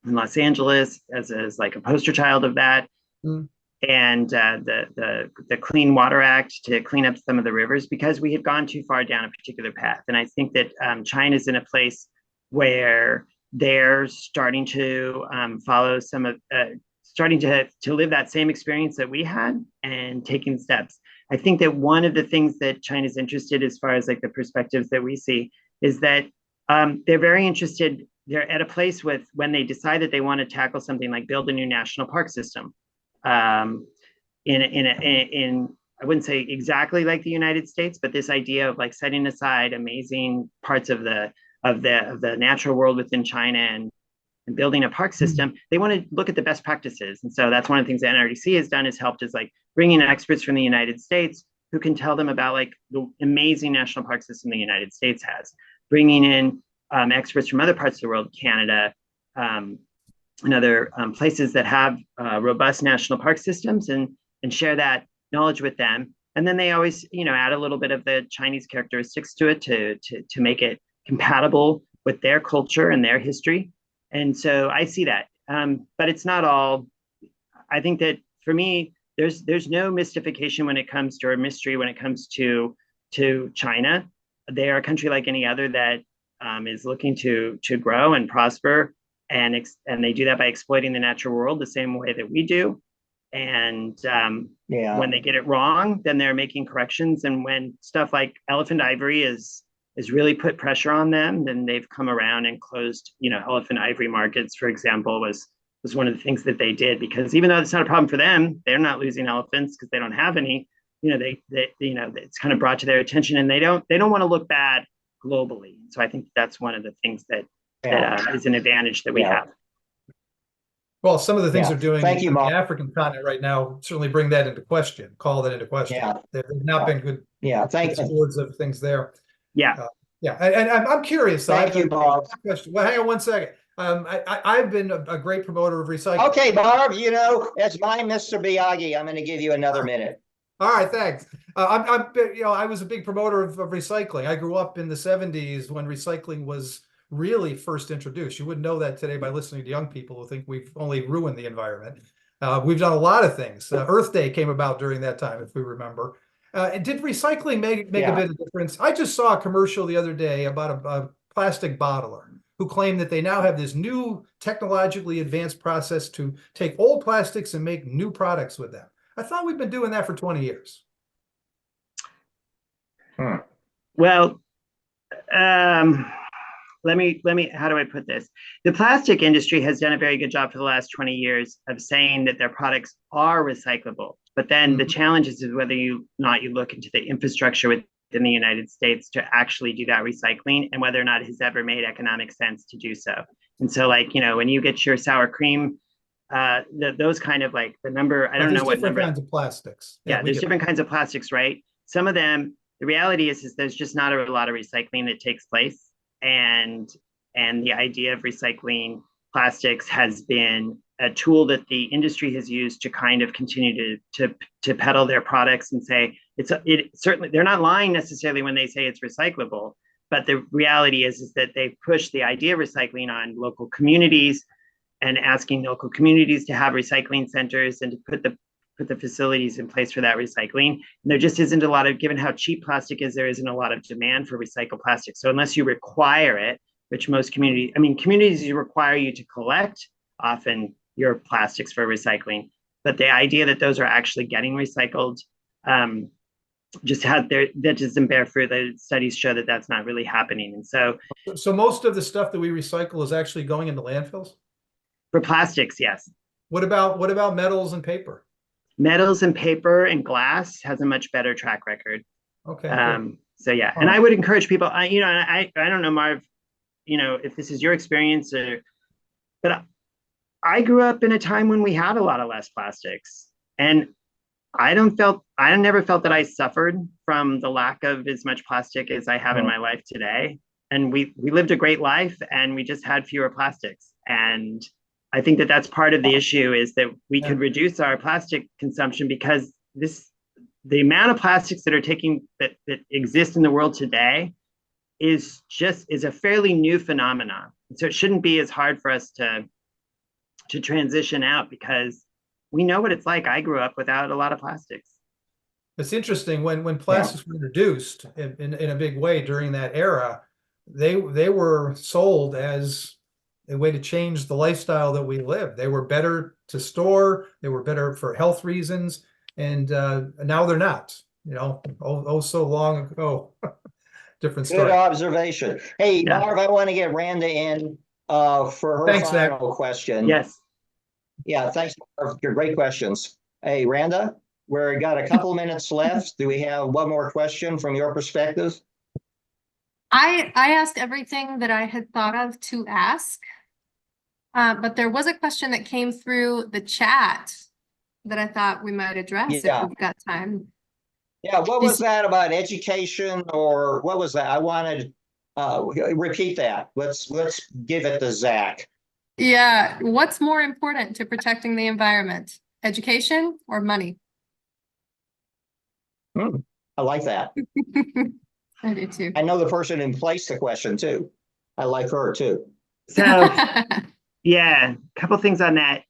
in Los Angeles as like a poster child of that. Mm. And the Clean Water Act to clean up some of the rivers because we had gone too far down a particular path. And I think that China's in a place where they're starting to follow starting to live that same experience that we had and taking steps. I think that one of the things that China's interested as far as like the perspectives that we see is that they're very interested. They're at a place when they decide that they want to tackle something like build a new national park system. In I wouldn't say exactly like the United States, but this idea of like setting aside amazing parts of the natural world within China and building a park system, they want to look at the best practices. And so that's one of the things that NRDC has done, is helped is like bringing in experts from the United States who can tell them about like the amazing national park system the United States has, bringing in experts from other parts of the world, Canada, and other places that have robust national park systems, and share that knowledge with them. And then they always, add a little bit of the Chinese characteristics to it to make it compatible with their culture and their history. And so I see that, but it's not all. I think that for me, there's no mystification when it comes to, or mystery when it comes to China. They are a country like any other that is looking to grow and prosper. And they do that by exploiting the natural world the same way that we do. And, Yeah. when they get it wrong, then they're making corrections. And when stuff like elephant ivory is really put pressure on them, then they've come around and closed, elephant ivory markets, for example, was one of the things that they did, because even though it's not a problem for them, they're not losing elephants because they don't have any. It's kind of brought to their attention, and they don't want to look bad globally. So I think that's one of the things that is an advantage that we have. Well, some of the things they're doing Thank you, in the Mark. African continent right now certainly bring that into question, call that into question. Yeah. They've not been good Thank you. stewards of things there. Yeah. And I'm curious. Thank you, Bob. Well, hang on one second. I've been a great promoter of recycling. Okay, Bob, it's my Mr. Biagi. I'm going to give you another minute. All right, thanks. I was a big promoter of recycling. I grew up in the 70s when recycling was really first introduced. You wouldn't know that today by listening to young people who think we've only ruined the environment. We've done a lot of things. Earth Day came about during that time, if we remember. Did recycling make a bit of difference? I just saw a commercial the other day about a plastic bottler who claimed that they now have this new technologically advanced process to take old plastics and make new products with them. I thought we've been doing that for 20 years. Well, let me, how do I put this? The plastic industry has done a very good job for the last 20 years of saying that their products are recyclable. But then the challenge is whether you look into the infrastructure within the United States to actually do that recycling, and whether or not it has ever made economic sense to do so. And so, when you get your sour cream, those kind of the number, I don't know what number. Different kinds of plastics. Yeah, there's different kinds of plastics, right? Some of them, the reality is there's just not a lot of recycling that takes place. And the idea of recycling plastics has been a tool that the industry has used to kind of continue to peddle their products and say certainly, they're not lying necessarily when they say it's recyclable, but the reality is that they've pushed the idea of recycling on local communities and asking local communities to have recycling centers and to put the facilities in place for that recycling. And there just isn't a lot of, given how cheap plastic is, there isn't a lot of demand for recycled plastic. So unless you require it, which most communities require you to collect often your plastics for recycling, but the idea that those are actually getting recycled that doesn't bear fruit. The studies show that that's not really happening. And so most of the stuff that we recycle is actually going into landfills? For plastics, yes. What about metals and paper? Metals and paper and glass has a much better track record. Okay. So yeah, and I would encourage people. I don't know, Marv, if this is your experience, but I grew up in a time when we had a lot of less plastics, and I never felt that I suffered from the lack of as much plastic as I have in my life today. And we lived a great life, and we just had fewer plastics. And I think that that's part of the issue, is that we could reduce our plastic consumption, because the amount of plastics that exist in the world today is a fairly new phenomenon. So it shouldn't be as hard for us to transition out, because we know what it's like. I grew up without a lot of plastics. It's interesting when plastics were introduced in a big way during that era, they were sold as a way to change the lifestyle that we live. They were better to store. They were better for health reasons. And now they're not, so long ago. Different story. Good observation. Hey, Marv, I want to get Randa in for her final question. Yes. Yeah, thanks, Marv. Your great questions. Hey, Randa, we've got a couple minutes left. Do we have one more question from your perspective? I asked everything that I had thought of to ask, but there was a question that came through the chat that I thought we might address if we've got time. Yeah, what was that about education, or what was that? I wanted repeat that. Let's give it to Zak. Yeah, what's more important to protecting the environment, education or money? I like that. I do too. I know the person who placed the question too. I like her too. So yeah, a couple things on that.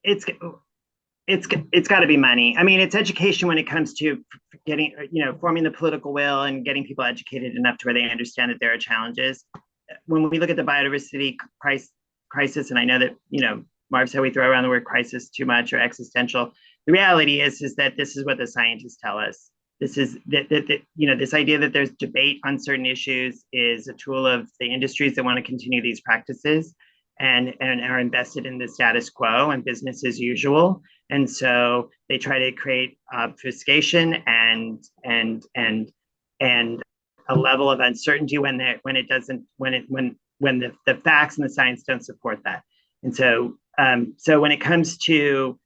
It's got to be money. I mean, it's education when it comes to getting, forming the political will and getting people educated enough to where they understand that there are challenges. When we look at the biodiversity crisis, and I know that, Marv said we throw around the word crisis too much or existential. The reality is that this is what the scientists tell us. This is that this idea that there's debate on certain issues is a tool of the industries that want to continue these practices and are invested in the status quo and business as usual. And so they try to create obfuscation and a level of uncertainty when the facts and the science don't support that. And so when it comes to,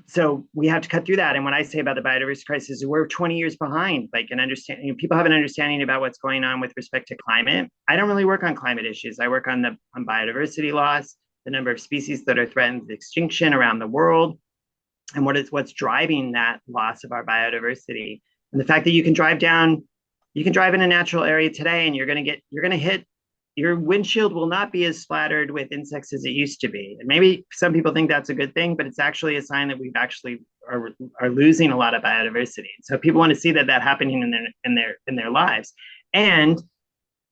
so we have to cut through that. And when I say about the biodiversity crisis, we're 20 years behind, like an understanding, people have an understanding about what's going on with respect to climate. I don't really work on climate issues. I work on biodiversity loss, the number of species that are threatened with extinction around the world, and what's driving that loss of our biodiversity. And the fact that you can drive in a natural area today and you're going to hit, your windshield will not be as splattered with insects as it used to be. And maybe some people think that's a good thing, but it's actually a sign that we've actually are losing a lot of biodiversity. So people want to see that happening in their lives. And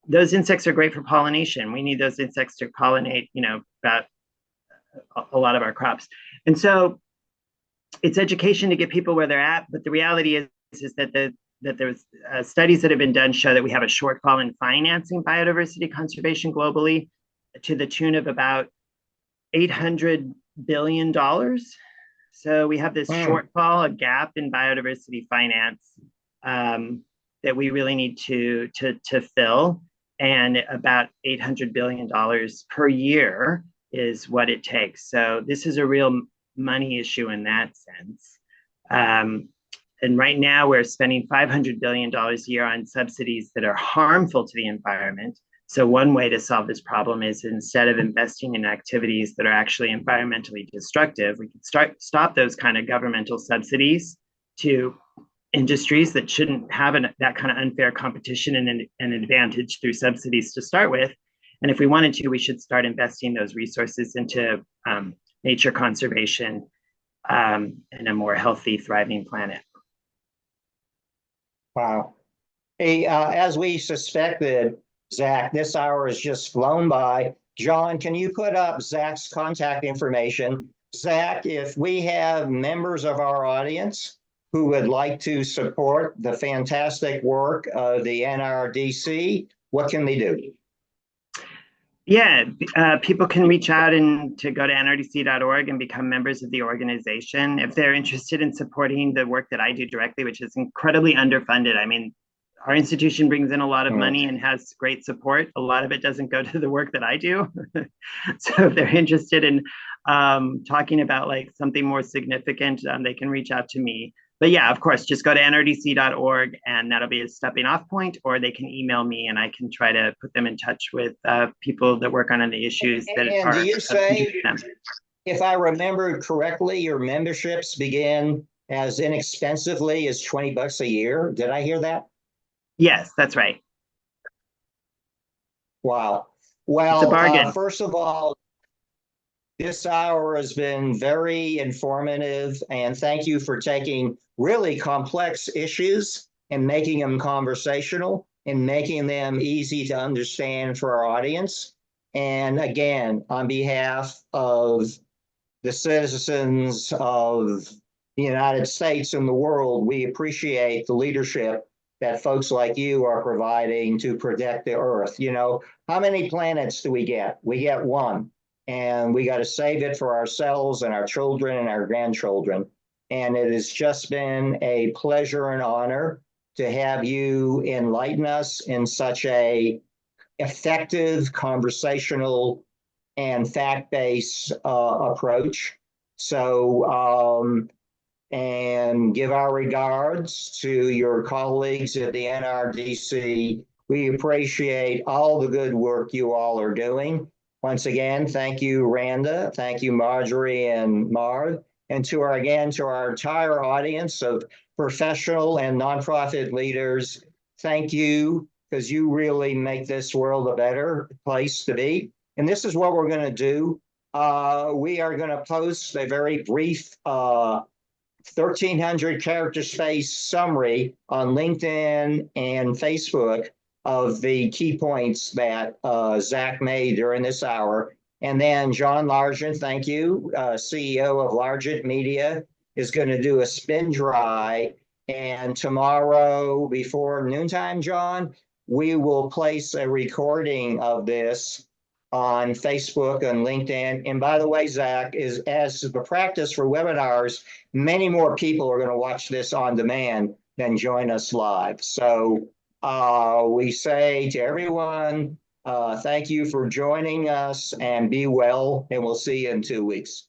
those insects are great for pollination. We need those insects to pollinate, about a lot of our crops. And so it's education to get people where they're at. But the reality is that there's studies that have been done show that we have a shortfall in financing biodiversity conservation globally to the tune of about $800 billion. So we have this shortfall, a gap in biodiversity finance that we really need to fill. And about $800 billion per year is what it takes. So this is a real money issue in that sense. And right now we're spending $500 billion a year on subsidies that are harmful to the environment. So one way to solve this problem is instead of investing in activities that are actually environmentally destructive, we could stop those kind of governmental subsidies to industries that shouldn't have that kind of unfair competition and an advantage through subsidies to start with. And if we wanted to, we should start investing those resources into nature conservation and a more healthy, thriving planet. Wow. Hey, as we suspected, Zak, this hour has just flown by. John, can you put up Zak's contact information? Zak, if we have members of our audience who would like to support the fantastic work of the NRDC, what can they do? Yeah, people can reach out and to go to nrdc.org and become members of the organization if they're interested in supporting the work that I do directly, which is incredibly underfunded. I mean, our institution brings in a lot of money and has great support. A lot of it doesn't go to the work that I do. So if they're interested in talking about like something more significant, they can reach out to me. But yeah, of course, just go to nrdc.org and that'll be a stepping off point, or they can email me and I can try to put them in touch with people that work on the issues that are. Do you say, if I remember correctly, your memberships begin as inexpensively as $20 a year? Did I hear that? Yes, that's right. Wow. It's a bargain. Well, first of all, this hour has been very informative, and thank you for taking really complex issues and making them conversational and making them easy to understand for our audience. And again, on behalf of the citizens of the United States and the world, we appreciate the leadership that folks like you are providing to protect the Earth. You know, how many planets do we get? We get one. And we got to save it for ourselves and our children and our grandchildren. And it has just been a pleasure and honor to have you enlighten us in such a effective, conversational, and fact-based approach. So, and give our regards to your colleagues at the NRDC. We appreciate all the good work you all are doing. Once again, thank you, Randa. Thank you, Marjorie and Marv. And to our entire audience of professional and nonprofit leaders, thank you, because you really make this world a better place to be. And this is what we're going to do. We are going to post a very brief 1,300 character space summary on LinkedIn and Facebook of the key points that Zak made during this hour. And then John Largent, thank you, CEO of Largent Media, is going to do a spin dry. And tomorrow before noontime, John, we will place a recording of this on Facebook and LinkedIn. And by the way, Zach, is as the practice for webinars, many more people are going to watch this on demand than join us live. So we say to everyone, thank you for joining us and be well, and we'll see you in 2 weeks.